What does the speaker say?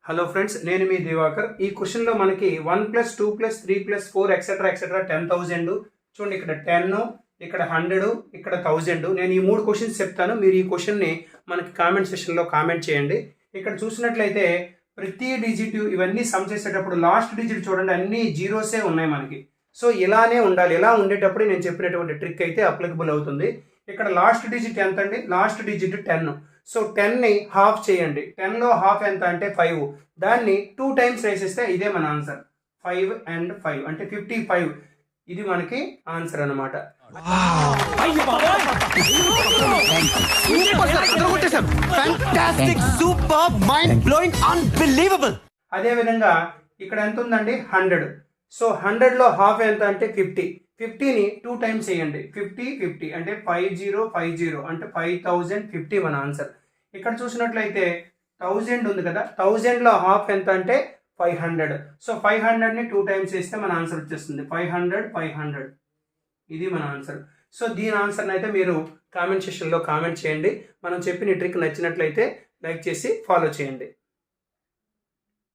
Hello friends, నేను మీ దివాకర్. ఈ క్వశ్చన్లో మనకి 1+2+3+4 ఎక్సెట్రా 10,000. చూడండి, ఇక్కడ 10, ఇక్కడ 100, ఇక్కడ 1000. నేను ఈ 3 క్వశ్చన్స్ చెప్తాను. మీరు ఈ క్వశ్చన్ని మనకి కామెంట్ సెక్షన్లో కామెంట్ చేయండి. ఇక్కడ చూసినట్లయితే ప్రతి డిజిట్ ఇవన్నీ సమ్ చేసేటప్పుడు లాస్ట్ డిజిట్ చూడండి, అన్ని జీరోసే ఉన్నాయి మనకి. సో ఇలానే ఉండాలి. ఇలా ఉండేటప్పుడు నేను చెప్పినటువంటి ట్రిక్ అయితే అప్లికబుల్ అవుతుంది. ఇక్కడ లాస్ట్ డిజిట్ ఎంత అండి? Last digit 10. సో 10ని హాఫ్ చేయండి. 10లో హాఫ్ ఎంత అంటే 5. దాన్ని 2 టైమ్స్ వేసేస్తే ఇదే మన ఆన్సర్. 5 and 5 అంటే 55. ఇది మనకి ఆన్సర్ అనమాట. అదే విధంగా ఇక్కడ ఎంత ఉందండి? 100. సో 100లో హాఫ్ ఎంత అంటే 50. 50ని 2 టైమ్స్ వేయండి. 50 అంటే 5050 అంటే 5050 మన ఆన్సర్. ఇక్కడ చూసినట్లయితే 1000 ఉంది కదా, 1000లో హాఫ్ ఎంత అంటే 500. సో 500ని 2 టైమ్స్ వేస్తే మన ఆన్సర్ వచ్చేస్తుంది 500. ఇది మన ఆన్సర్. సో దీని ఆన్సర్ని అయితే మీరు కామెంట్ సెక్షన్లో కామెంట్ చేయండి. మనం చెప్పిన ట్రిక్ నచ్చినట్లయితే లైక్ చేసి ఫాలో చేయండి.